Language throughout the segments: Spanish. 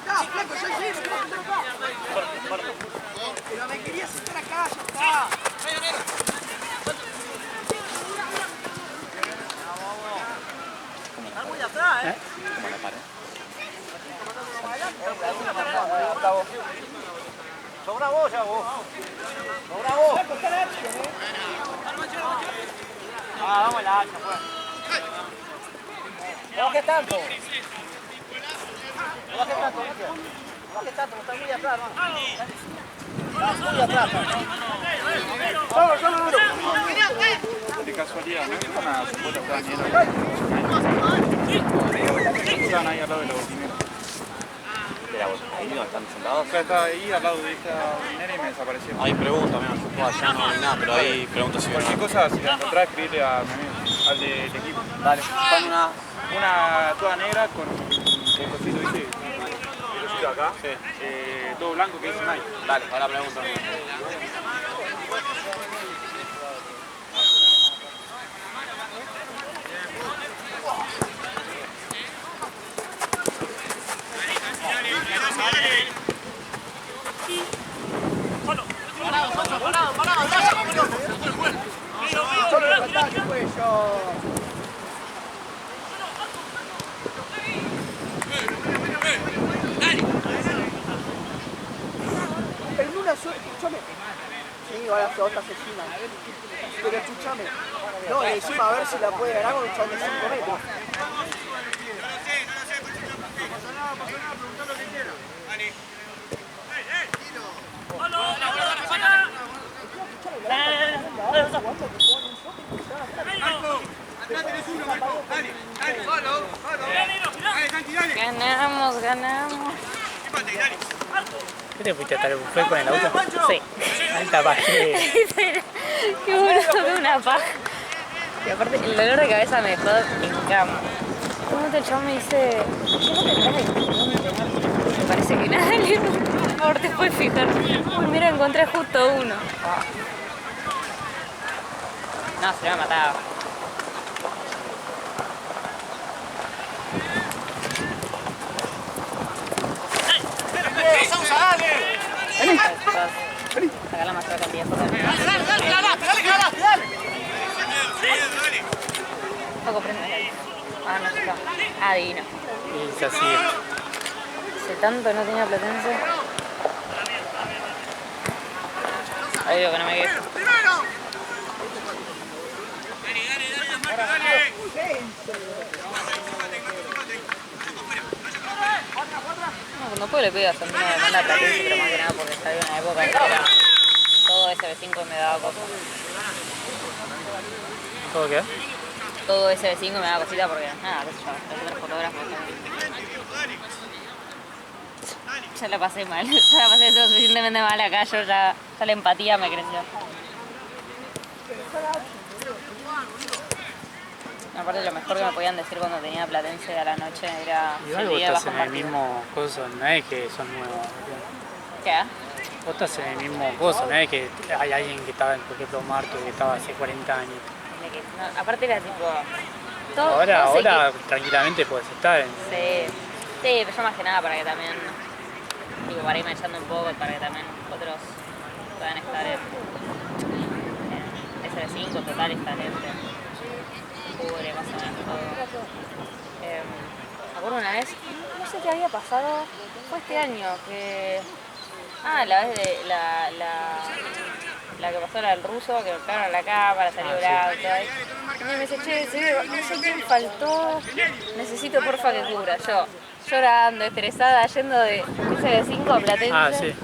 está, flaco, ya llego. Pero me quería sentar acá, ya está. Está muy atrás, Como la pared. Sobra vos ya, vos. Sobra vos. Ah, vamos a la hacha, pues. No bajes tanto. No bajes tanto, Sergio. No bajes tanto, estás muy atrás, hermano. Estás muy atrás. Vamos, vamos, De casualidad, ¿no es una supuesta planera? Estaban ahí al lado de la botinera. ¿De la botinera están sentados? O sea, estaba ahí al lado de esta botinera y me desapareció. Ahí pregunto, mira, yo allá no hay nada, pero ahí pregunto si Cualquier cosa, si la encontrás, escribile a mi amigo, al del equipo. Dale, pon una... Una toda negra con el cosito, ¿viste? El cosito acá. Sí. Todo blanco que dice Nike. Dale, ahora pregunto. Solo le faltaba el cuello. En una sola, escúchame. Sí, ahora flota asesina. Pero escúchame. No, y encima a ver si la puede ganar con un chabón de 5 metros. Ganamos, ganamos. ¿Qué te fuiste hasta el buffet con el auto? Sí. Alta pajera. Qué boludo de una paja. Y aparte, el dolor de cabeza me dejó en cama. Un momento el chabón me dice, ¿qué no te traes de Me parece que nadie. Por favor, te puedes fijar. Uy, mira, encontré justo uno. No, se me ha matado. Vení. Saca la matraca al viejo. Dale. Poco prende. Ah, no está. Ah, divino. Y se así. Hace tanto no tenía platense. Ahí digo que no me quedo. No, cuando puedo le pido a Sandino de mandar platense, pero más que nada porque estaba en una época en que era todo SB5 me daba cosas. ¿Todo qué? Todo SB5 me daba cosita porque, nada, qué sé yo, los otros fotógrafos también. Ya la pasé mal, ya la pasé lo suficientemente mal acá, yo ya la empatía me creció. Aparte lo mejor que me podían decir cuando tenía platense a la noche era Igual vos estás en el mismo coso, no es que son nuevos. ¿Qué? Vos estás en el mismo coso, no es que hay alguien que estaba, por ejemplo, Marto, que estaba hace 40 años. No, aparte era tipo... Ahora tranquilamente puedes estar en... Sí, pero yo más que nada para que también... Digo, para irme echando un poco, para que también otros puedan estar en SB5, total, excelente. Cubre más o menos todo. Me acuerdo una vez, no sé qué había pasado, fue este año, que... Ah, la vez de la que pasó la del ruso, que buscaron a la cámara, salió bravo y todo ahí. Y me dice, che, no sé quién faltó, necesito porfa que cubra. Yo, llorando, estresada, yendo de SB5 a Platense. Ah, sí.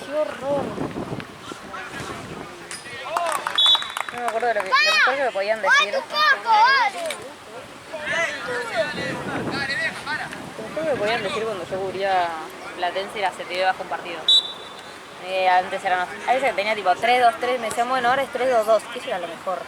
Qué horror. No me acuerdo de lo mejor que me podían decir. Lo mejor que me podían decir cuando yo cubría Platense era se te ve bajo un partido. Antes eran, a veces tenía tipo 3-2-3, me decían bueno, ahora es 3-2-2, que eso era lo mejor.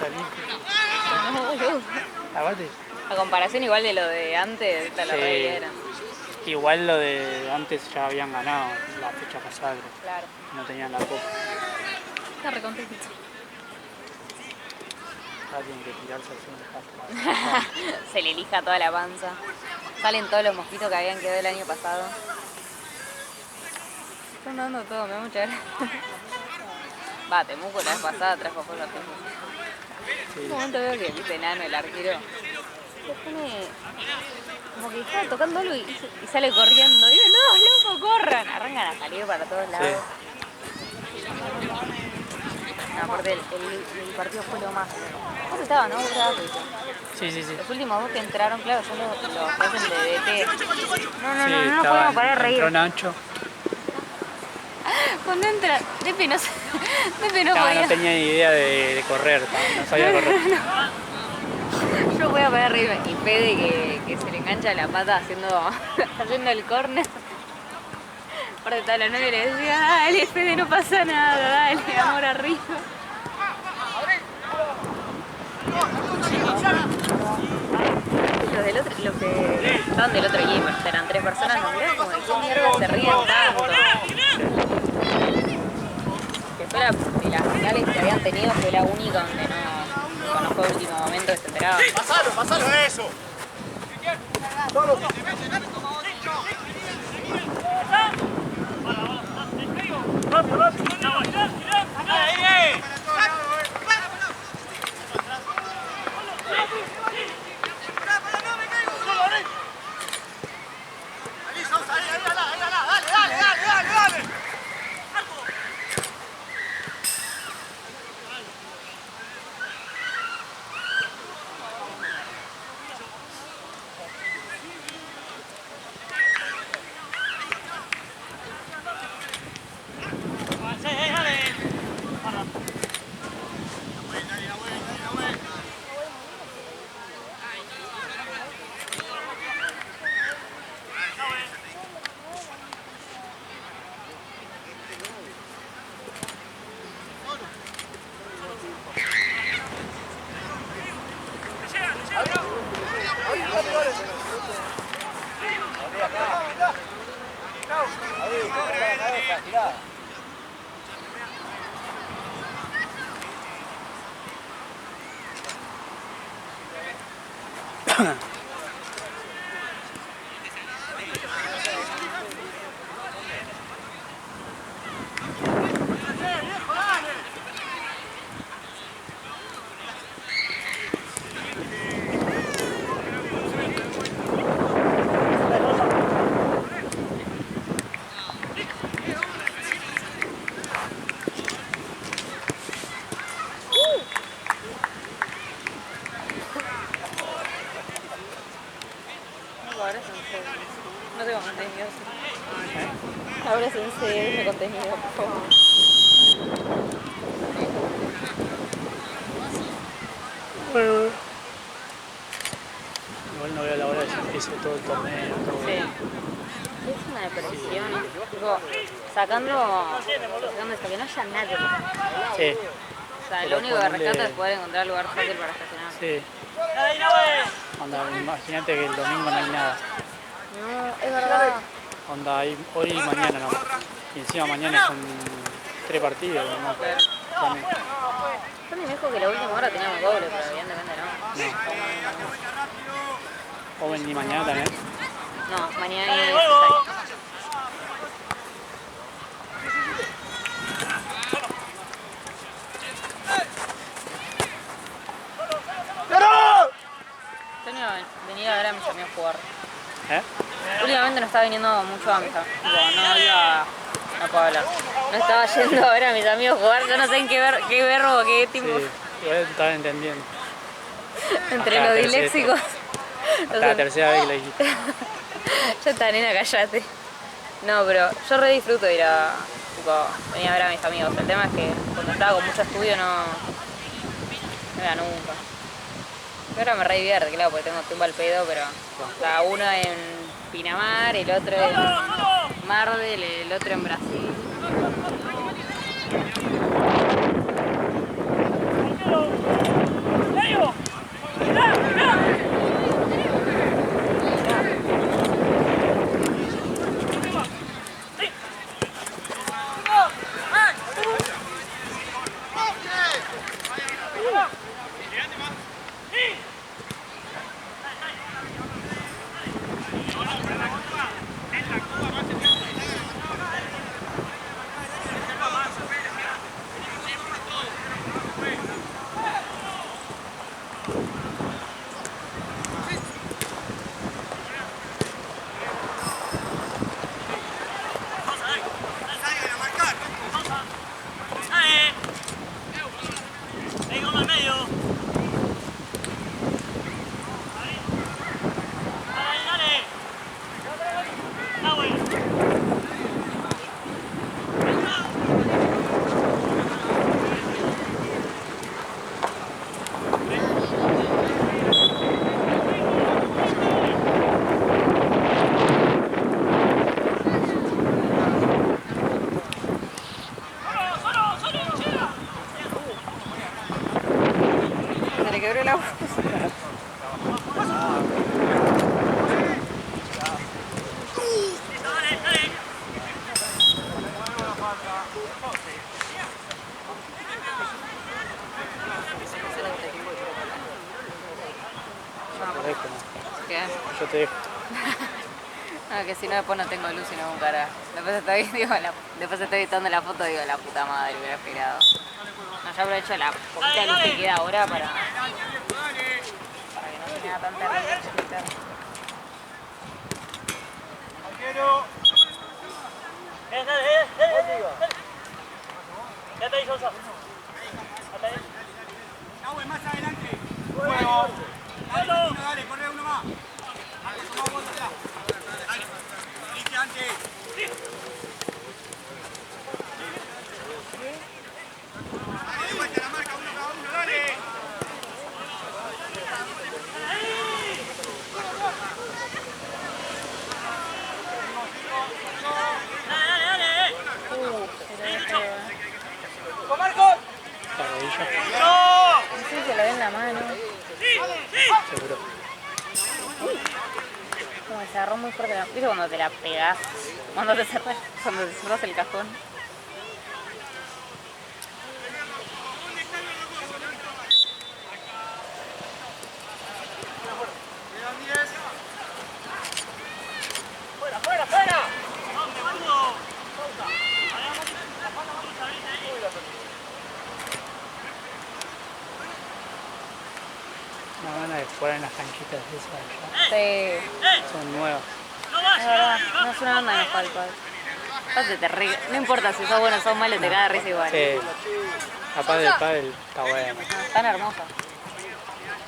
No, boludo. Aparte, A comparación igual de lo de antes, esta la Sí. reviera. igual lo de antes ya habían ganado la fecha pasada, creo. Claro. No tenían la copa. Está recontentito. Ahora tienen que tirarse al centro. Se le elija toda la panza. Salen todos los mosquitos que habían quedado el año pasado. Están dando todo, me da mucha gracia. Va, Temuco la vez pasada trajo fuego a Temuco. En un momento veo que el enano, el arquero, se pone como que estaba tocando algo y sale corriendo. Digo, no, loco, corran. Arrancan a salir para todos lados. No, aparte el partido fue lo más. ¿Vos estabas, no? ¿Vos estabas? Sí. Los últimos dos que entraron, claro, son los que hacen de DT. No Sí, nos podemos parar de entró reír. Nacho. Cuando entra, Depi no No, podía. no tenía ni idea de correr, no sabía correr. Yo voy a parar de reírme. Y Fede que se le engancha la pata haciendo el córner. Aparte estaba la novia y le decía, dale Fede, no pasa nada, dale, amor arriba. Los que estaban del otro equipo, eran 3 personas, nos miraban como de qué mierda se ríen tanto. Que fue de las finales que habían tenido, fue la única donde no conozco el último momento que se enteraban. ¡Pasalo eso! No tengo contenido. Ahora es en serio contenido, por favor. Igual no veo la hora de que empiece todo el torneo. Todo. Sí. Es una depresión. Tipo, sacando esto, que no haya nadie. Sí, O sea, Pero lo único que ponele- rescata es poder encontrar lugar fácil para estacionar. sí. Onda, imagínate que el domingo no hay nada. No, es verdad. Onda, hay hoy y mañana no. Y encima mañana son 3 partidos, ¿no? También. Tony me dijo que la última hora teníamos doble, pero evidentemente no. Joven y mañana también. No, mañana es 6. Tenía venir a ver a mis amigos jugar. ¿Eh? Últimamente no estaba viniendo mucho a mis amigos. No puedo hablar. No estaba yendo a ver a mis amigos jugar. Yo no sé en qué verbo, qué tipo. Sí, igual estaba entendiendo. Entre Hasta los la tercera- disléxicos. Hasta la tercera vez que lo dijiste. Ya está, nena, callate. No, pero yo re disfruto de ir a venir a ver a mis amigos. El tema es que cuando estaba con mucho estudio no iba nunca. Pero ahora me re divierte, claro, porque tengo tiempo al pedo, pero cada uno en Pinamar, el otro en Mar del, el otro en Brasil. quebró la voz. ¿Qué? Yo te dejo. No, que si no después no tengo luz y no hago un carajo. Después estoy editando la foto y digo, la puta madre, hubiera esperado. No, yo aprovecho la poquita luz que queda ahora para que no tenga tanta luz. Quédate ahí, Sosa. Quédate ahí. Nahue, más adelante. Juego. Dale, corre uno más. Vamos allá. Dale. Saliste antes. Dale, vuelta la marca, uno cada uno, dale. La rodilla. Sí, se le ve en la mano. Seguro. Como que se agarró muy fuerte la... ¿Viste cuando te la pegás? Cuando te cerras el cajón. ¡Fuera, fuera, fuera! Una gana de jugar en las canchitas esas allá. Sí, Son nuevas. es verdad. No es una onda en los palcos. Aparte te ríes. No importa si sos bueno o sos malo, te cae de risa igual. Sí. Capaz del pádel está bueno. Tan hermosas.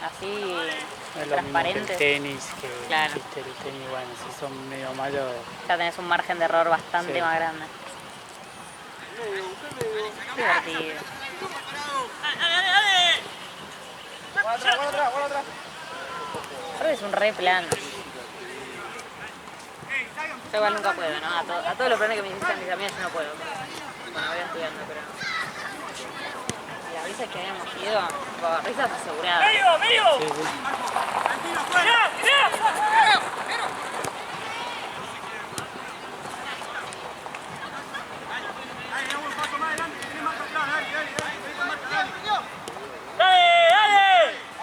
Así, No es lo mismo que el transparentes. tenis, que Claro. viste, el tenis, bueno, si son medio malos. Ya tenés un margen de error bastante Sí. más grande. Divertido. Creo que es un re plan. Yo igual nunca puedo, ¿no? A todos los planes que me dicen mis amigas yo no puedo. Bueno, voy estudiando, pero... Las risas que habíamos ido, tipo, risas aseguradas. Sí,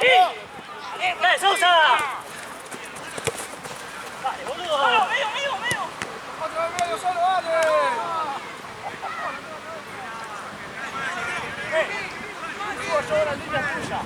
sí. ¡Dale, Sousa! ¡Dale, boludo! ¡Mío! ¡Otro de medio solo, dale! Subo yo la línea tuya.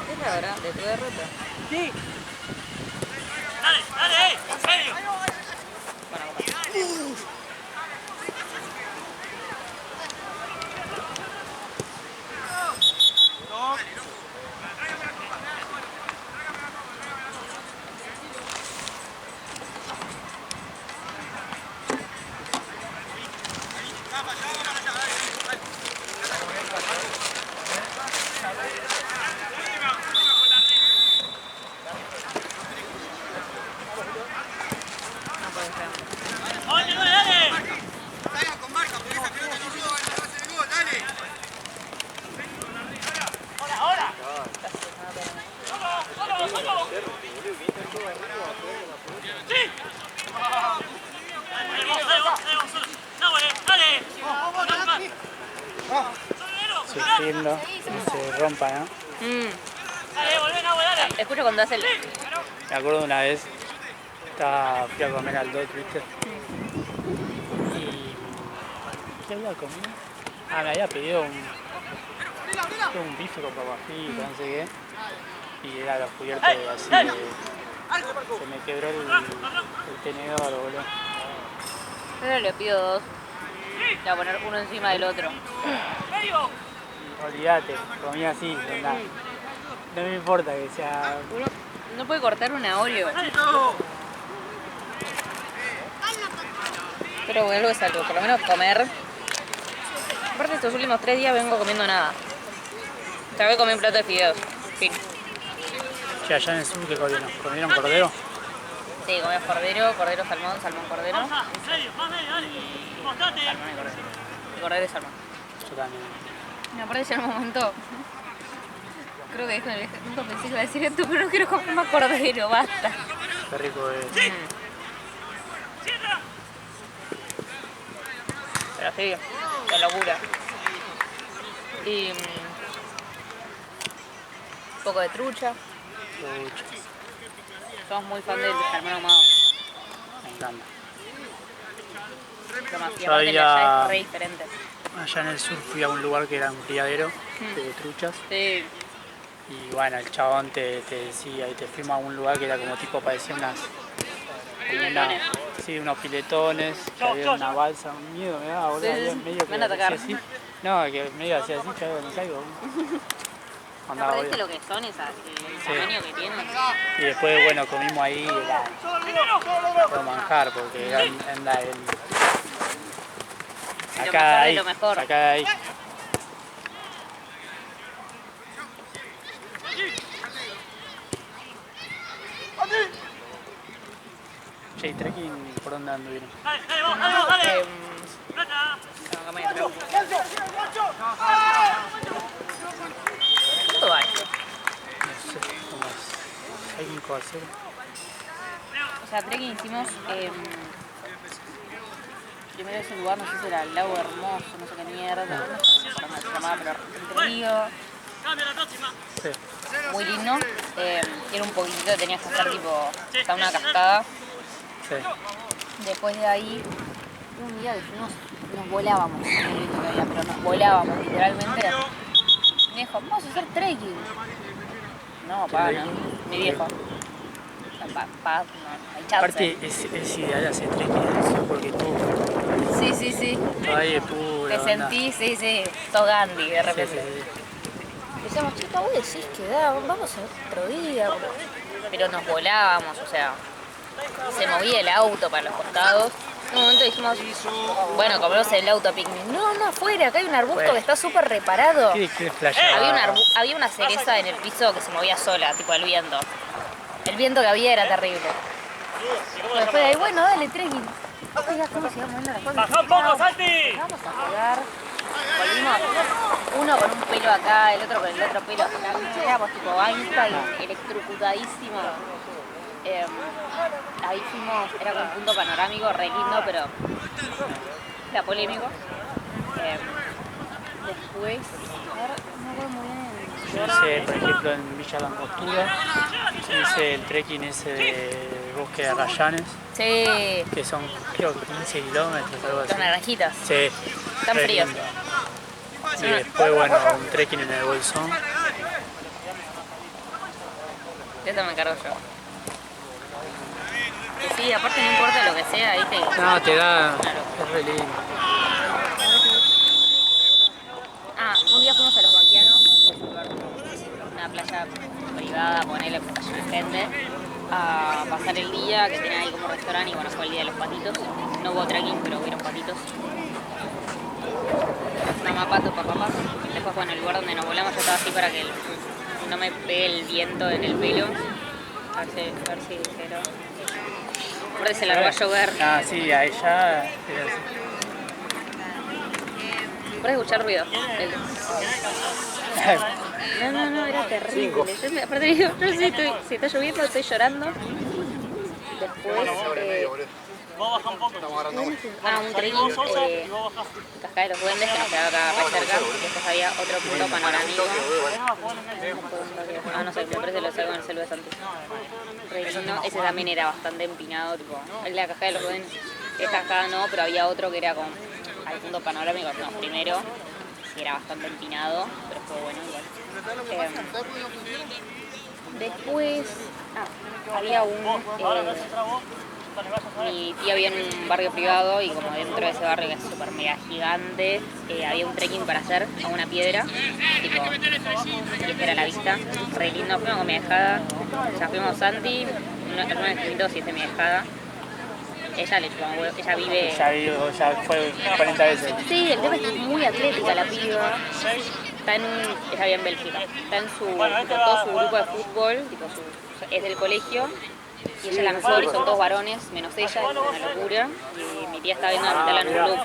¿Qué es la verdad de tu derrota? Sí. ¡Dale! ¡En serio! Sufriendo, no se rompa, ¿no? Escucho cuando hace el... Me acuerdo de una vez, fui a comer al Dot, ¿viste? Y... ¿qué había comido? Me había pedido un bife con papas fritas, no sé qué. Y era los cubiertos así de... Se me quebró el tenedor, boludo. Pero le pido dos. Le voy a poner uno encima del otro. Olvídate, comí así, no me importa que sea... Uno no puede cortar una Oreo. Pero algo es algo, por lo menos comer. Aparte estos últimos 3 días vengo comiendo nada. Esta vez comí un plato de fideos. Fin. Che, allá en el sur, ¿qué comieron? ¿Comieron cordero? Sí, comimos cordero, salmón, cordero. Salmón y cordero. Y cordero y salmón. Yo también. Me aparte ya en un momento. Creo que nunca pensé que iba a decir esto, pero no quiero comer más cordero, basta. Qué rico es. Pero sí, qué locura. Y un poco de trucha. Pucha, Somos muy fan del salmón ahumado. me encanta. Lo más, y Yo aparte el de allá había- es re diferente. Allá en el sur fui a un lugar que era un criadero de truchas. Sí, Y bueno, el chabón te decía y te fuimos a un lugar que era como tipo, parecía unas... piletones. Sí, unos piletones, que había una balsa, un miedo me daba, boludo, Sí, había sí, medio me que van a atacar. hacía así. No, que medio hacía así, chaval, me caigo. Andaba, ¿Aparte boludo. lo que son esas? El tamaño que tienen. Y después, bueno, comimos ahí, era todo manjar, porque era en la... Lo Sacada mejor de ahí, lo mejor. sacada ahí. Che, ¿y trekking por dónde anduvieron? ¿Cuánto hay? No sé, como 5 a 0. O sea, trekking hicimos primero ese lugar, no sé si era el lago Hermoso, no sé qué mierda, no sé cómo se llamaba, pero Entre Ríos, Sí. muy lindo. Era un poquitito, tenías que hacer tipo hasta una cascada. Sí. Después de ahí, un día dijimos, nos volábamos, no sé qué había, pero nos volábamos literalmente. Me dijo, vamos a hacer trekking. No, pana, mi viejo. No, hay chance. Aparte es ideal hacer trekking así porque tú Sí, sí, sí. aire puro. Te sentís, sí, sí, sos Gandhi de Sí, repente. sí, sí. Y decíamos, chica, vos decís que da, vamos a otro día. Pero nos volábamos, o sea, se movía el auto para los costados. En un momento dijimos, bueno, comemos el auto picnic. No, no, afuera, acá hay un arbusto Bueno. que está súper reparado. ¿Qué flashaba? Había una cereza en el piso que se movía sola, tipo el viento. El viento que había era terrible. Y después de ahí, bueno, dale, trekking. Oiga, ¿cómo se iban moviendo las cosas? ¡Baja un poco, Santi! Vamos a pegar. Volvimos, uno con un pelo acá, el otro con el otro pelo acá. Éramos tipo Einstein, electrocutadísimo. Ahí fuimos, era con un punto panorámico, re lindo, pero era polémico. Después, a ver, no me acuerdo muy bien. Yo hice, por ejemplo, en Villa Langostura, hice el trekking ese de Bosque de Arrayanes, Sí, que son creo que 15 kilómetros, algo así. los naranjitas. Sí. Están re fríos. lindo. Y después, bueno, un trekking en el Bolsón. De esto me encargo yo. Y sí, aparte no importa lo que sea, ¿viste? No, te da... Claro. Es re lindo. Ah, un día fuimos a Los Baquianos, una playa privada, ponele, porque está llena de gente, a pasar el día, que tenía ahí como restaurante, y bueno, fue el día de los patitos. No hubo trekking, pero hubieron patitos. Mamá pato, papá pato. Después, bueno, el lugar donde nos volamos yo estaba así para que no me pegue el viento en el pelo. A ver si pero... Aparte se largó a llover. Ah, sí, a ella... era así. Puedes escuchar ruido. No, era terrible. Yo aparte digo, no sé si está lloviendo, estoy llorando. Después, Vos baja un poco. un trekking, Cascada de los Duendes, que nos quedaba acá re cerca. Después había otro punto panorámico. No sé, me parece que lo saco en el celular de Santi. Re lindo. Ese también era bastante empinado, tipo, el de la Cascada de los Duendes. Esta cascada no, pero había otro que era con al punto panorámico, no, primero, que era bastante empinado, pero fue bueno igual. Después, había mi tía vivía en un barrio privado y como dentro de ese barrio que es súper mega gigante, había un trekking para hacer a una piedra, tipo, y esta era la vista, re lindo, fuimos con mi dejada, ya fuimos Santi, algunos escritos y mi dejada. ella le chupa un huevo, ella vive... Ya fue 40 veces. Sí, el tema es que es muy atlética la piba. Está en ella vive en Bélgica. Está en todo su grupo de fútbol, tipo es del colegio. Y ella es la mejor y son todos varones, menos ella, es una locura. Y mi tía está viendo de meterla en un club.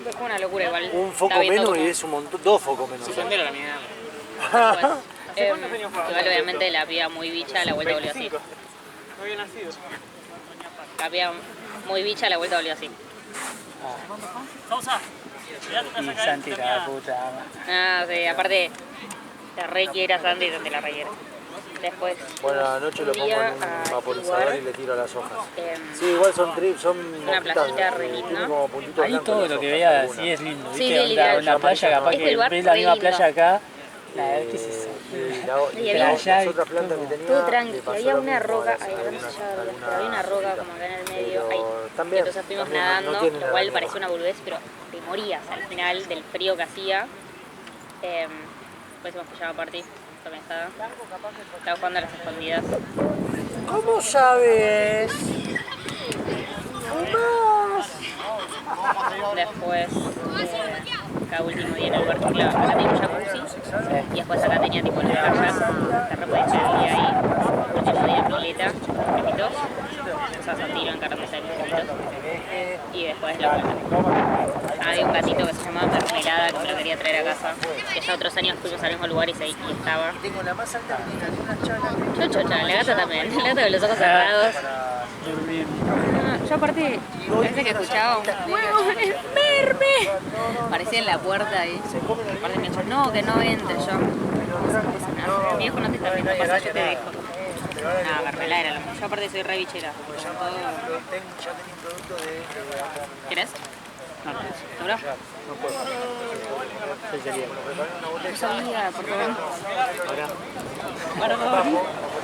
Es una locura igual. Un foco menos y es un montón, 2 focos menos. Suspender a la mierda. Igual obviamente la piba muy bicha la vuelta volvió así. No había nacido. La piba muy bicha la vuelta volvió así. Y Santi la puta. Ah, sí, aparte la re quiere a Santi y Santi la re quiere. Después Bueno, a la noche lo pongo en un vaporizador y le tiro las hojas. Sí, igual son trips, son una playita re linda. como puntitos Ahí blancos todo en lo las que hojas, veas algunas. así es lindo, Sí, ¿viste? sí, literal. Una playa capaz Este que lugar ves la re misma lindo. playa acá. ¿Qué es eso? Y había- las otras plantas que tenía. Todo tranqui, le pasó había lo una mismo roca, a las- ahí no sé algunas- ya dónde, algunas pero había una roca plantitas. como acá en el medio, Pero ahí. también, Entonces fuimos también nadando, no tiene lo nada cual de parecía una boludez, pero te morías al final del frío que hacía. Después hemos pillado party, comenzada. Estaba jugando a las escondidas. ¿Cómo sabes? Después, cada último día en el barco, claro, acá tenía un jacuzzi. Y después acá tenía tipo los kayak, te repuedes echar el día ahí. El último día pileta, pepitos. O sea, Santino encargándose de mis pepitos. Y después la vuelta. Había un gatito que se llamaba Mermelada, que me lo quería traer a casa. Que ya otros años fuimos al mismo lugar y estaba. Tengo la más alta que tiene una chana. Yo chocha, la gata también. La gata con los ojos cerrados. Dormir. Yo aparte, parece que escuchaba un ¡huevo, es verme! Parecía en la puerta ahí. Aparte me dijo, no, que no entre yo. No, mi hijo no te está viendo pasar, yo te dejo. No, mermelada era lo mismo. Yo aparte soy re bichera. ¿Querés? No, ¿Seguro? ¿qué sería? No sabía, perdón. Ahora. Perdón.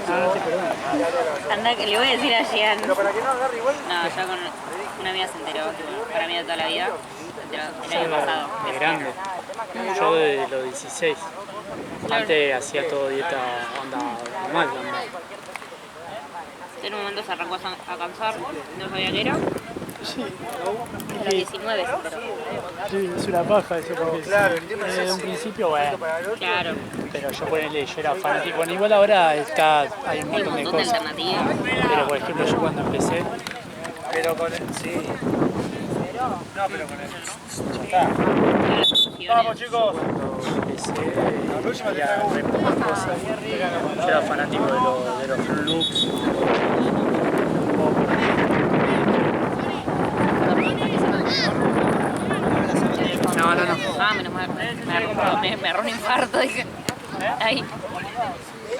Ah, sí, perdón. Anda, que le voy a decir a Jean. Pero para que no agarre igual. No, yo con una amiga se enteró, para mí de toda la vida. Se enteró el año pasado. De grande. Yo de los 16. Antes hacía todo dieta onda normal. En un momento se arrancó a cansar, no sabía qué era. Sí. A los 19 se enteró. Sí, es una paja eso porque Claro, el tema es desde ese. un principio, bueno, Claro, pero yo yo era fanático. Bueno, igual ahora hay un hay un montón de montón de cosas. alternativas. Pero por ejemplo yo cuando empecé, Pero con el. Sí. No, pero con el. Las opciones. chicos. cuando empecé había re pocas cosas. Yo era fanático de los Fruit Loops. No. Ah, menos mal. Me agarró un infarto, dije. Ahí.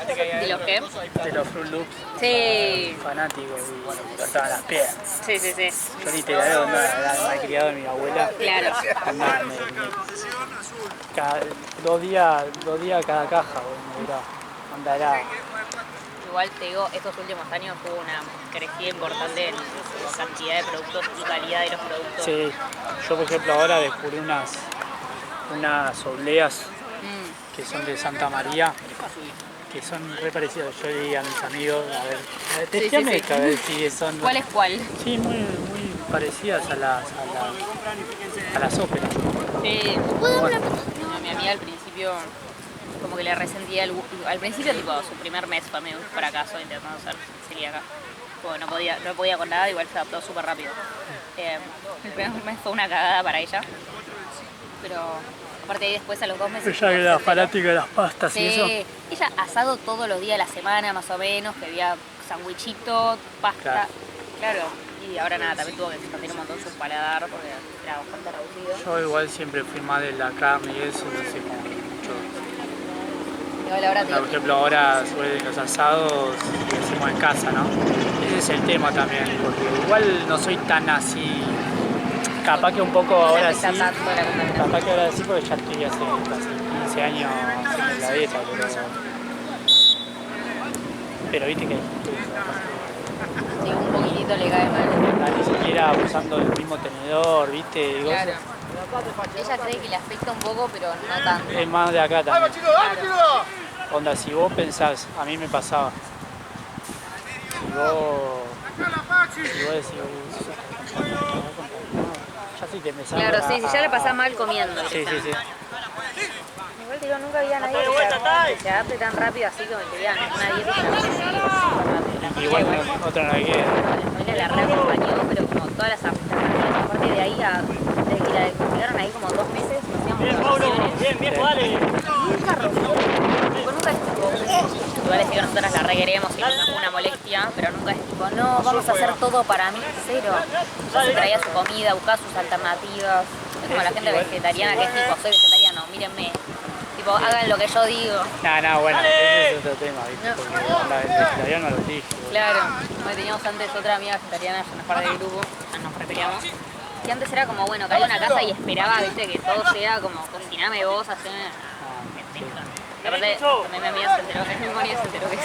¿De los qué? De los Fruit Loops, Sí, fanático, y bueno, me cortaban las piernas. sí, sí, sí. Yo literal, era malcriado de mi abuela. Claro. Onda, cada 2 días cada caja, bueno, era. Onda, era. Igual te digo, estos últimos años hubo una crecida importante en cantidad de productos y calidad de los productos. Sí, yo por ejemplo ahora descubrí unas obleas que son de Santa María, que son re parecidas. Yo le di a mis amigos, a ver, testeame sí. esto, a ver si son... ¿Cuál es cuál? Sí, muy parecidas a las óperas. Sí. No, mi amiga al principio como que le resentía al principio tipo su primer mes fue medio un fracaso intentando ser celíaca. Como no podía con nada, igual se adaptó súper rápido. El primer mes fue una cagada para ella. Pero aparte de ahí después a los 2 meses... Ella que era fanática de las pastas y eso. Sí, ella asado todos los días de la semana más o menos, pedía sandwichito, pasta, claro. Y ahora nada, también tuvo que expandir un montón su paladar porque era bastante reducido. Yo igual siempre fui más de la carne y eso, no sé, como mucho. Igual ahora te Por ejemplo, ahora sobre los asados lo hacemos en casa, ¿no? Ese es el tema también, porque igual no soy tan así. Capaz que un poco ahora sí. Capaz que ahora sí, porque ya estoy hace casi 15 años haciendo la dieta, pero viste que sí, un poquitito le cae mal. ni siquiera usando el mismo tenedor, viste. Claro. Ella cree que le afecta un poco, pero no tanto. Es más de acá también. Onda, si vos pensás, a mí me pasaba, si vos igual decís, ya sí te empezás Claro, sí, si ya le pasás mal comiendo. Sí, sí, sí. Igual digo, nunca había nadie que se adapte tan rápido así como que vean una dieta Igual otra no hay que... Mi familia la reacompañó, pero como todas las alternativas, a partir de ahí, desde que la cuidaron ahí como 2 meses, hacíamos rotaciones. Bien, vale. Nunca rompió. Tipo, nunca es tipo, igual es que nosotras la requeremos y nos fue una molestia, pero nunca es tipo, no, vamos a hacer todo para mí, cero. Ya se traía su comida, buscaba sus alternativas. Es como la gente vegetariana que es tipo, soy vegetariano, mírenme. Tipo, hagan lo que yo digo. No, bueno, ese es otro tema, ¿viste? Porque la vegetariana lo dije. Claro, teníamos antes otra amiga vegetariana, ya no es parte del grupo, ya nos repeleamos. Y antes era como, bueno, caía a una casa y esperaba, viste, que todo sea como, cociname vos, haceme... Aparte, también mi amiga se enteró, mi amiga se enteró que es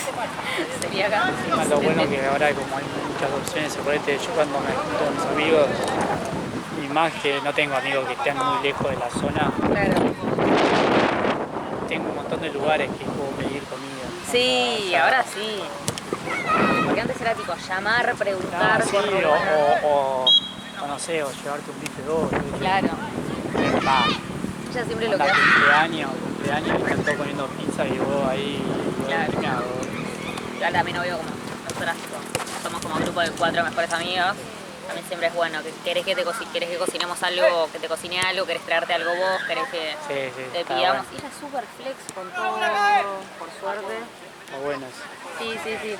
celíaca. Encima lo bueno que ahora como hay muchas opciones, suponete, yo cuando me junto con mis amigos, y más que no tengo amigos que estén muy lejos de la zona, Claro. tengo un montón de lugares que puedo pedir comida. Sí, ahora sí. Porque antes era tipo llamar, preguntar, Sí, o no sé, o llevarte un bife 2. Claro. Va, Ella siempre lo que onda hace. cumpleaños y están todos comiendo pizza y vos ahí, Claro. ¿qué me hago? Igual también obvio como nosotras tipo, somos como grupo de 4 mejores amigas. También siempre es bueno, que querés que cocinemos algo, que te cocine algo, querés traerte algo vos, querés que Sí, te está pidamos. bueno. Y ella es súper flex con todo, por suerte. Está bueno eso. Sí, sí, sí.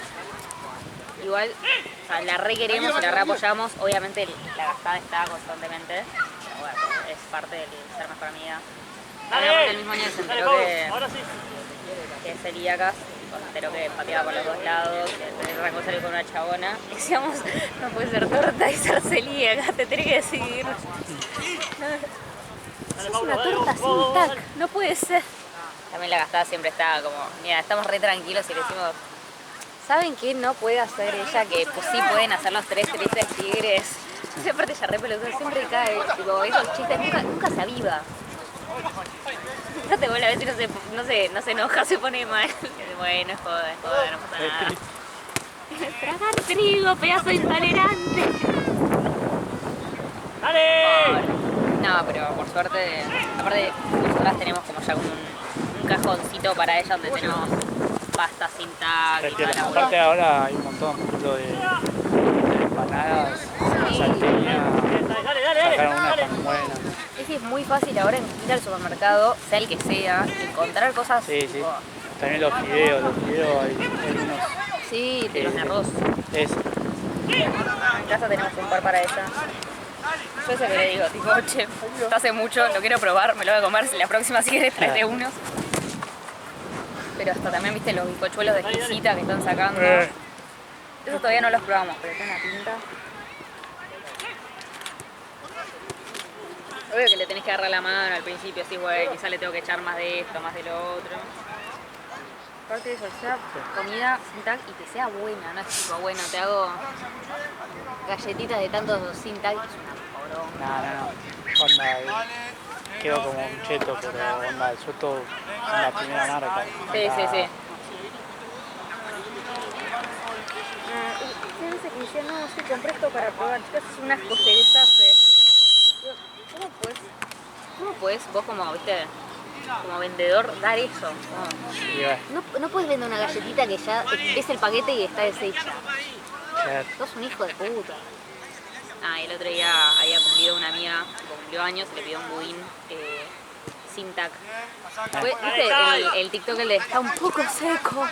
Igual, o sea, la re queremos y la re apoyamos. Obviamente la gastada está constantemente. Pero bueno, es parte del ser mejor amiga. También aparte el mismo año se enteró que es celíaca. Se enteró que pateaba por los 2 lados, que tenía que reconocer con una chabona. Y decíamos, no puede ser torta y ser celíaca, te tenés que decidir. Es una torta sin tac, no puede ser. También la gastada siempre está como, mira, estamos re tranquilos y le decimos, ¿saben qué no puede hacer ella? Que pues sí pueden hacer los 3 tristes tigres. Y aparte ella re pelotuda, siempre cae, tipo, esos chistes, nunca se aviva. Fíjate vos la vez y no se enoja, se pone mal. Bueno, es joda, no pasa nada. Tragar trigo, pedazo de intolerante. ¡Dale! No, pero por suerte, aparte nosotras tenemos como ya un cajoncito para ella donde tenemos pasta sin tac y toda la bola. Aparte ahora hay un montón, por ejemplo, de empanadas, salteña, sacaron unas tan buenas. Es muy fácil ahora ir al supermercado, sea el que sea, encontrar cosas. Sí, sí. Tipo, También los fideos hay unos... sí, de los de arroz. Eso. En casa tenemos un par para ella. Yo ese que le digo, tipo, che, esto hace mucho, lo quiero probar, me lo voy a comer, si la próxima si quieres traete unos. Pero hasta también, viste, los bizcochuelos de exquisita que están sacando. Esos todavía no los probamos, pero tienen una pinta. Obvio que le tenés que agarrar la mano al principio, así, güey, quizá le tengo que echar más de esto, más de lo otro. Aparte de eso, que sea comida sin tac y que sea buena, no es tipo, bueno, te hago galletitas de tantos sin tac, es una poronga. No. Onda, quedo como un cheto, pero onda, yo todo en la primera marca. Sí, Onda, sí, sí. Hay veces que decían, no, sí, compré esto para probar, chicas, es un asco, se deshace. Digo, ¿cómo puedes vos como, viste, como vendedor dar eso? Y bueno, No puedes vender una galletita que ya es el paquete y está deshecha. claro. Sos un hijo de puta. El otro día había cumplido una amiga, cumplió años, le pidió un budín sin tac. ¿Viste el TikTok el de está un poco seco?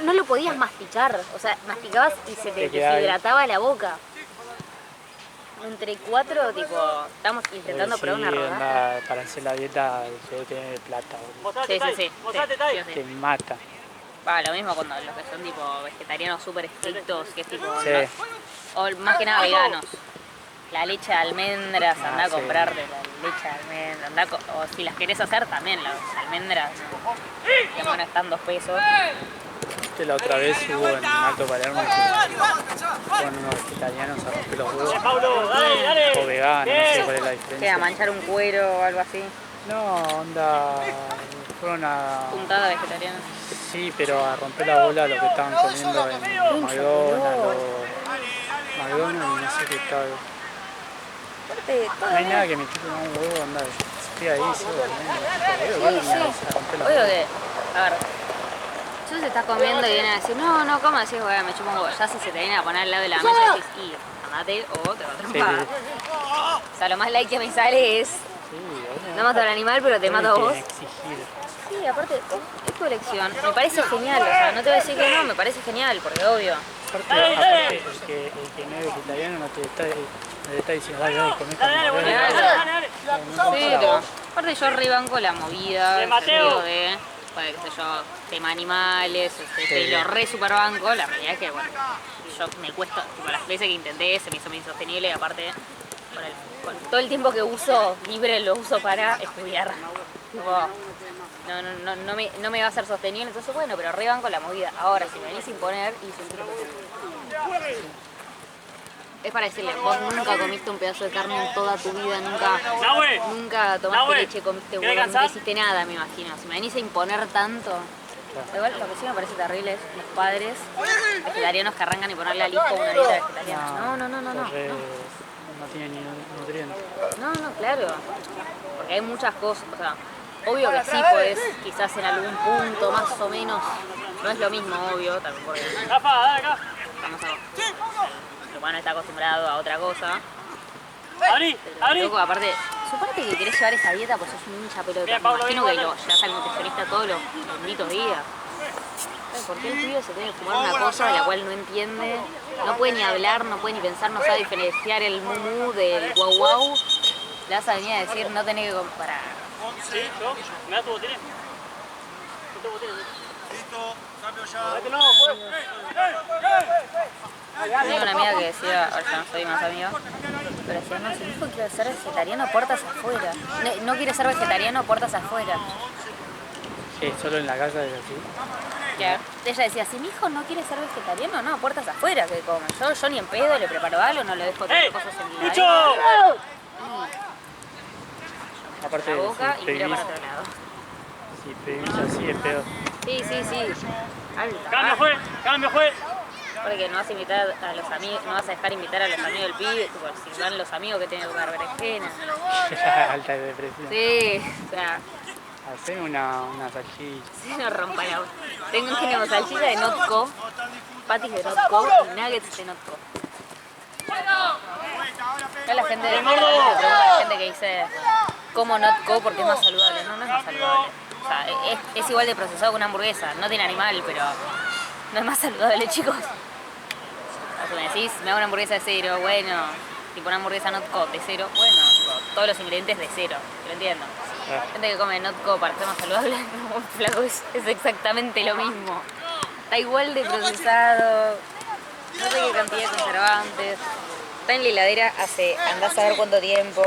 No lo podías masticar, o sea, masticabas y se te deshidrataba la boca. Entre 4, tipo, estamos intentando probar una rodaja. Para hacer la dieta se debe tener plata. Sí. Te mata. Lo mismo cuando los que son tipo vegetarianos súper estrictos, que es tipo, Sí. o más que nada veganos. La leche de almendras, anda a sí. comprarte la leche de almendras, o si las querés hacer también, las almendras, que bueno, están 2 pesos. La otra vez hubo en Alto Palermo con unos vegetarianos a romper los huevos. O veganos, no sé cuál es la diferencia. ¿Qué, a manchar un cuero o algo así? No, onda, fueron a... Puntada vegetariana. Sí, pero a romper la bola lo que estaban comiendo en McDonald's estaba. Aparte, todo No hay bien. nada que me quite un huevo andar. Estoy ahí, Sí, sí. Obvio que, a ver, tú te estás comiendo y vienen a decir, no, coma, decís, bueno, me chupo un huevo. Ya si se te vienen a poner al lado de la mesa, decís, y andate o te va a trompar. Sí. O sea, lo más like que me sale es, no mato al animal, pero te mato a vos. Exigir. Sí, aparte, es tu elección. Me parece genial, o sea, no te voy a decir que no, me parece genial, porque obvio. Aparte, el que no es vegetariano no te está diciendo, dale, comés Sí, pero aparte yo rebanco la movida, el sentido de, bueno, qué sé yo, tema animales, te lo re super banco, la realidad es que, bueno, yo me cuesta, tipo, las veces que intenté se me hizo muy insostenible y aparte, con todo el tiempo que uso libre lo uso para estudiar. Tipo, no me va a ser sostenible, entonces bueno, pero rebanco la movida. Ahora, si me venís a imponer, y es para decirle, vos nunca comiste un pedazo de carne en toda tu vida, nunca tomaste leche, comiste huevo, nunca hiciste nada, me imagino. Si me venís a imponer tanto... Igual lo que sí me parece terrible es los padres vegetarianos que arrancan y ponerle al hijo una dieta vegetariana. No. No tiene ni nutrientes. No, claro. Porque hay muchas cosas, o sea, obvio que sí podés, quizás en algún punto, más o menos, no es lo mismo, obvio, también porque el humano está acostumbrado a otra cosa. Pero, loco, aparte, suponete que querés llevar esa dieta pues sos un hincha pelota. Me imagino que lo llevas al nutricionista todos los benditos días. ¿Por qué el pibe se tiene que fumar una cosa de la cual no entiende? No puede ni hablar, no puede ni pensar, no sabe diferenciar el mumu del guau guau. Le vas a venir a decir, no tenés que comparar. Sí, ¿me das tu botín? Listo, cambio ya. Tengo una amiga que decía, ahora ya no soy más amiga, pero decía, no, si mi hijo quiere ser vegetariano, puertas afuera. No quiere ser vegetariano, puertas afuera. Solo en la casa es así. Claro. Ella decía, si mi hijo no quiere ser vegetariano, no, puertas afuera que come. Yo ni en pedo le preparo algo, no le dejo otras cosas en la vida. Aparte, La boca si y mira vivís, para otro lado. si vivís así es peor. Sí. Alta. Cambio fue. Porque no vas a invitar a los amigos, no vas a dejar invitar a los amigos del pibe, tipo, si van los amigos que tienen que comer berenjena. Alta de depresión. Sí, o sea, Haceme una salchicha. se nos rompa la boca. Tengo salchicha de Notco, patis de Notco y nuggets de Notco. Acá la gente, la gente que dice como Notco porque es más saludable. No es más saludable. O sea, es igual de procesado que una hamburguesa. No tiene animal, pero no es más saludable, chicos. O sea, me decís, me hago una hamburguesa de cero, bueno, tipo una hamburguesa Notco de cero, bueno, tipo, todos los ingredientes de cero, lo entiendo. Gente que come Notco para ser más saludable, como un flaco es exactamente lo mismo. Está igual de procesado, no sé qué cantidad de conservantes. Está en la heladera hace, andás a saber cuánto tiempo.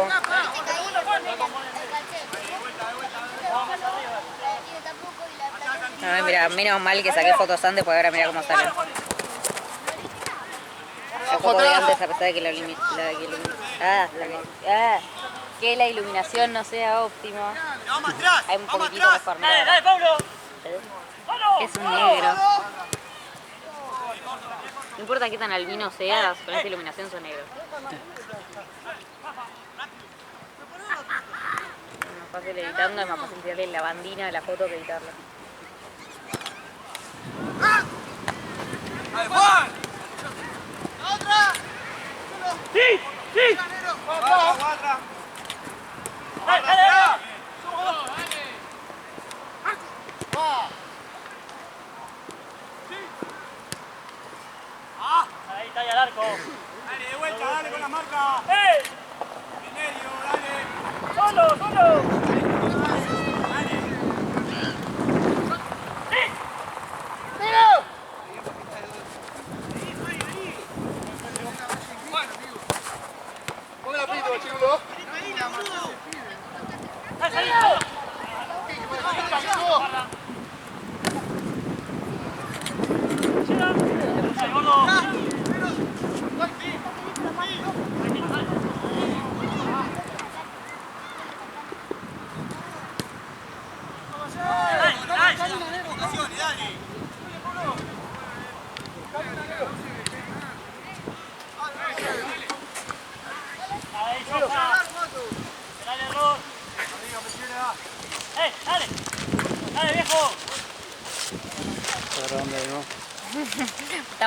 Ay, mira, menos mal que saqué fotos antes, porque ahora mira cómo sale. La foto de antes, a pesar de que que la iluminación no sea óptima. Hay un poquitito mejor, mira. Dale, Pablo. Es un negro. No importa qué tan albino seas, con esta iluminación son negros. Es más fácil editarlo, es más fácil tirarle la bandina de la foto que editarla. ¡Dale, Juan! ¡Otra! ¡Sí! ¡Sí! ¡Guarda! ¡Dale! Ahí está ya el arco. Dale, de vuelta, dale con la marca. En medio, dale. ¡Solo!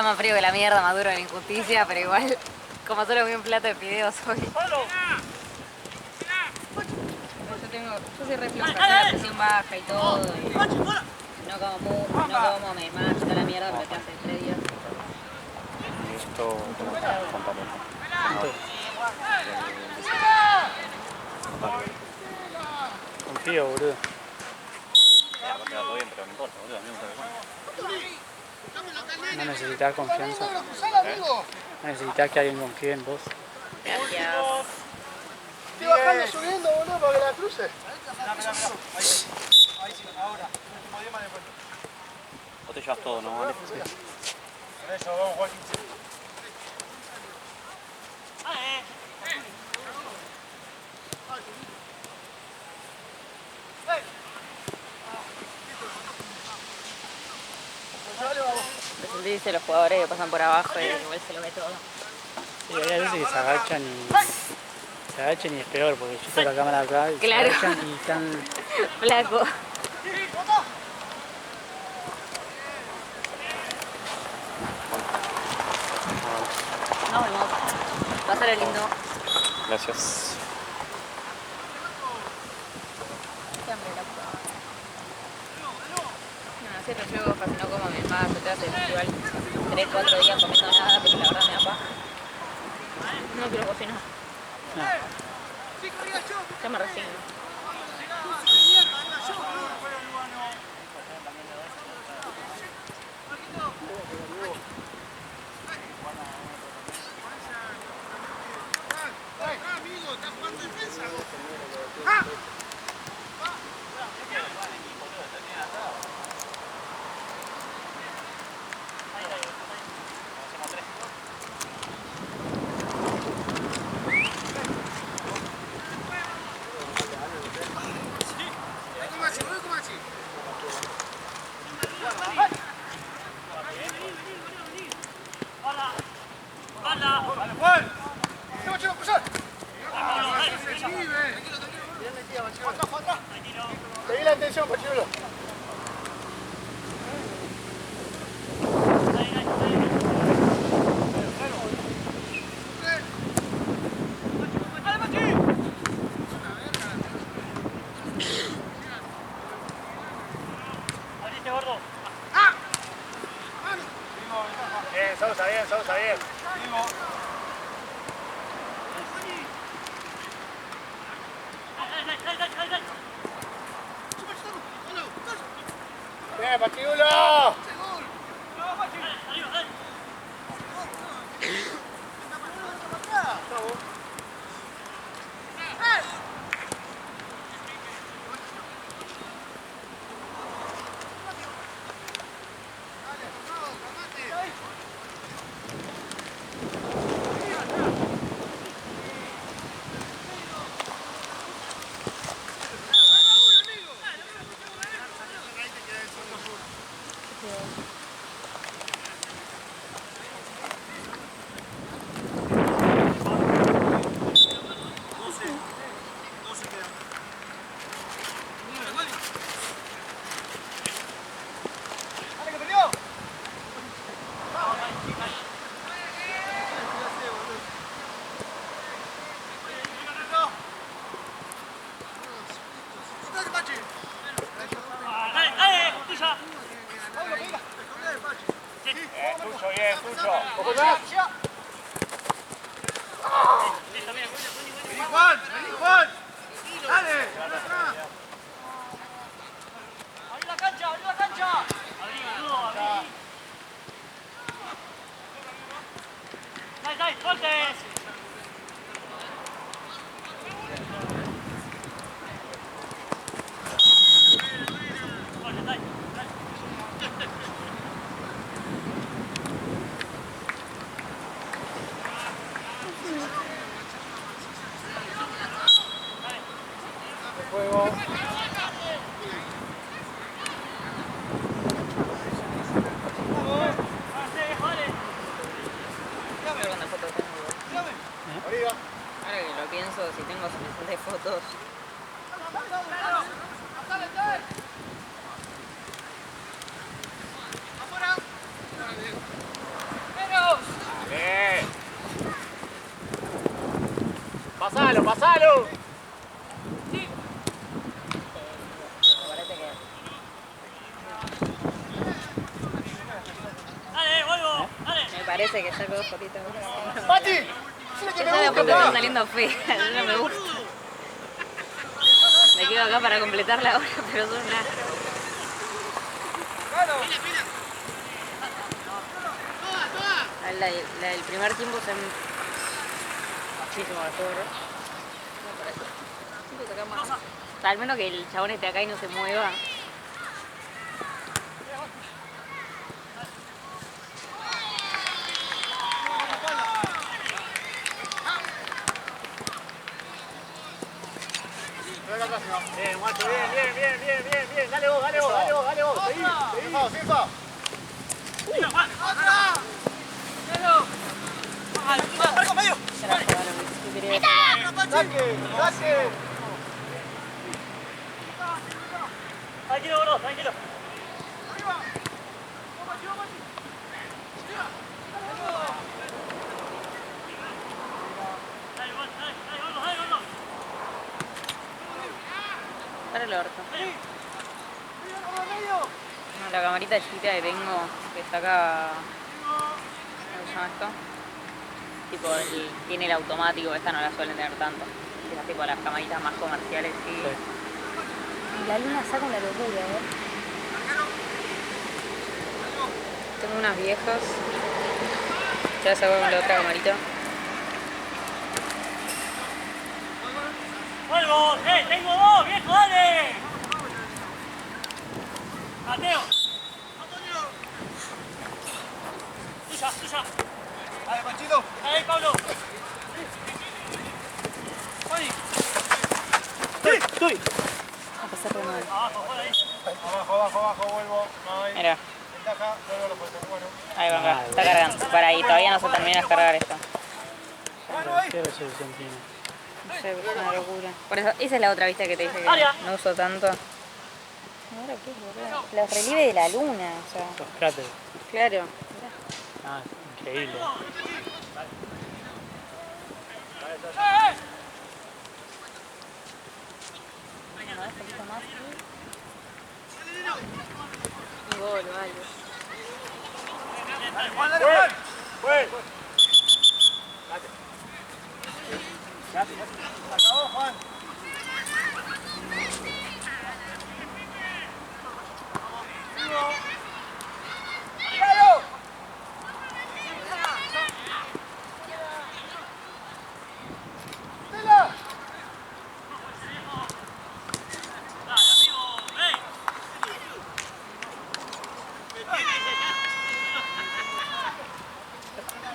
más frío que la mierda, más duro que la injusticia, pero igual, como solo vi un plato de fideos hoy. Yo soy re floja, tengo la presión baja y todo, y no como mucho, no como, me mata la mierda, pero te hace 3 días. Esto, Confío, boludo. aparte va todo bien, pero no importa, boludo, a mí me gusta que No necesitas confianza. No necesitas que alguien confíe en vos. Gracias. Estoy bajando, subiendo, boludo, para que la cruce. Ahí sí, ahora. Último 10 más después. Vos te llevas todo, ¿no? ¿Vale? Por eso, vamos, Joaquín. Presenté, dice los jugadores que pasan por abajo y igual se lo ve todo. Sí, hay veces que se agachan y es peor, porque yo tengo la cámara acá y Claro. se agachan y están... Flaco. Nos vemos. Pásalo lindo. Gracias. Qué hambre la puta. No, cierto, yo casi no como mi mamá, yo te hace igual 3-4 días comiendo nada, pero la verdad me da paja. No quiero cocinar. Ya me resigno. Seguí la atención, Pachulo. Bien, Sousa, bien, Sousa, bien. Bien, Pachulo. Tucho, bien, Tucho. Ojo más. Vení, Juan, vení, Juan. Dale. Abrí la cancha, abrí la cancha. Abrí, boludo, abrí. Dale, dale, fuerte. Juego. ¿Cuántas fotos tengo? Arriba. Ahora que lo pienso, si tengo suficientes fotos. ¡Pasalo! Me parece que saco dos fotitos. ¡Mati! Esa de foto están saliendo feas, no me gusta. Me quedo acá para completar la hora, pero son una... La del primer tiempo se muchísimo mejor. Me parece. Siento que acá más. O sea, al menos que el chabón esté acá y no se mueva. Bien, guacho, bien. Dale vos. Seguí. FIFA. ¡Saque! Tranquilo, bro, tranquilo. Para el orto. No, la camarita chiquita que tengo, que está acá. ¿Cómo se llama esto? Tipo, tiene el automático, esta no la suelen tener tanto. Esas tipo las camaritas más comerciales, sí. La luna saca una locura, Tengo unas viejas. Ya saco con la otra camarita. ¡Vuelvo! ¡Tengo dos, viejo, dale! Mateo. Tuya. Dale, Panchito. Ahí, Pablo. Estoy. A pasar de mal. Abajo, por ahí. Abajo, vuelvo. No hay Mira, ventaja, vuelvo a lo puesto. Bueno. ahí va acá. Está cargando. Para ahí, todavía no se termina de cargar esto. ¿Qué resolución tiene? No sé, es una locura. Por eso, esa es la otra vista que te dije que no uso tanto. ¿Ahora qué es, boludo? Los relieves de la luna, o sea. Los cráteres. Claro. Ah, increíble. Bueno, un poquito más. Y gol, vale. Juan, dale, Juan. Acabó, Juan. ¡Claro! ¡Tela!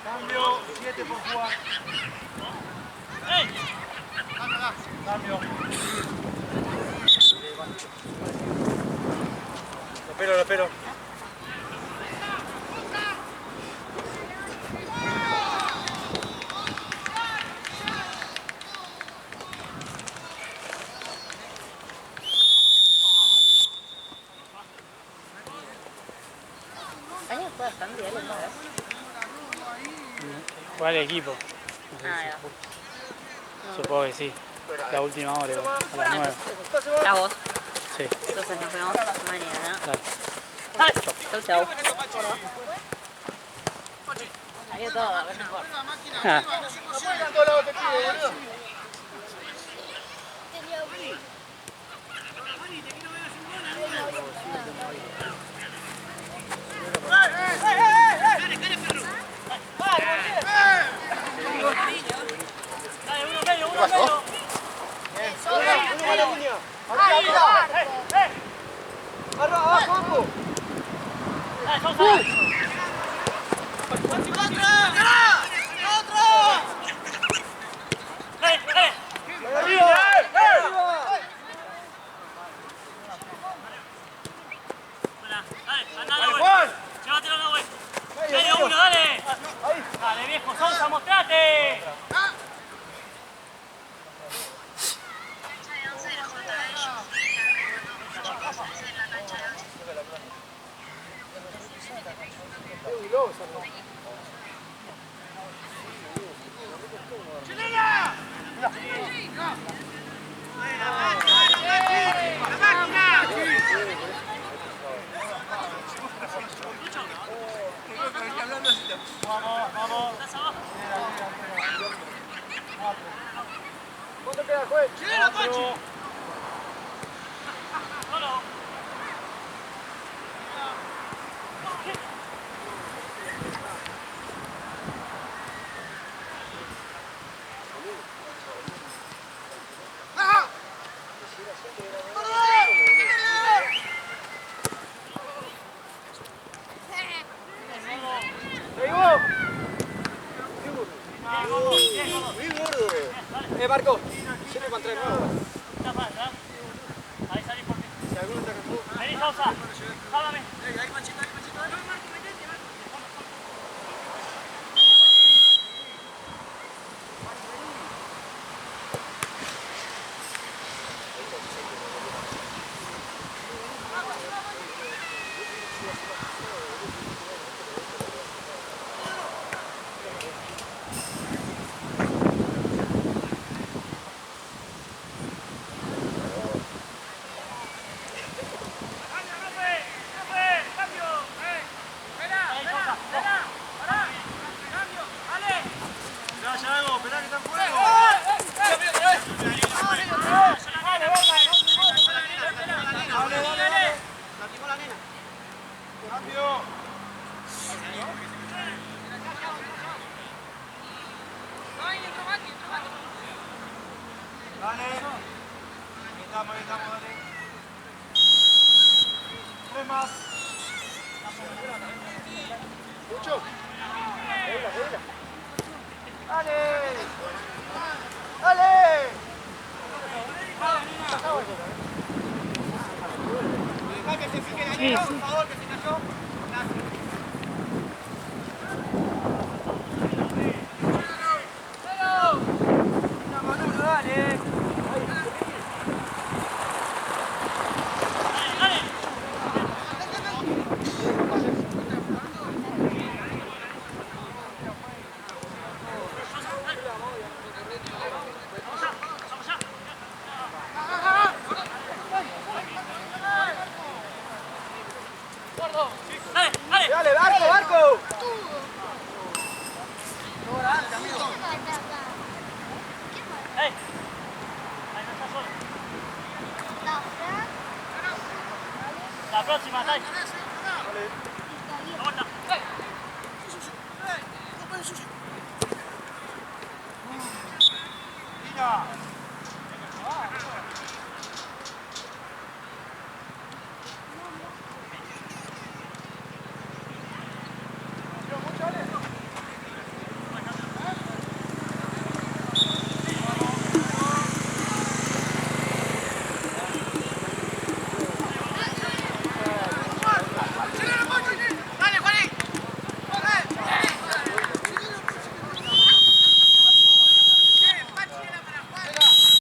Cambio, 7 por Juan. Cambio. Lo espero. Años fue bastante, dale, ¿sabes? Juega el equipo. No sé Ah, si- ya. Supongo que sí. La última hora, a las 9. ¿A vos? Sí. Entonces nos vemos mañana. Dale. Chau. Salió todo, a ver, no importa. Ah. Dale, viejo Sonsa, mostrate. ¡Chilena! ¿Cuánto queda, juez? ¡Chilena, Pachi! Marco, siempre con 3 nuevos. Ahí salís por ti. Si alguno te acabó. Vení, Sousa. Jálame. Dale, Barco, Barco. La próxima, dale. Mira.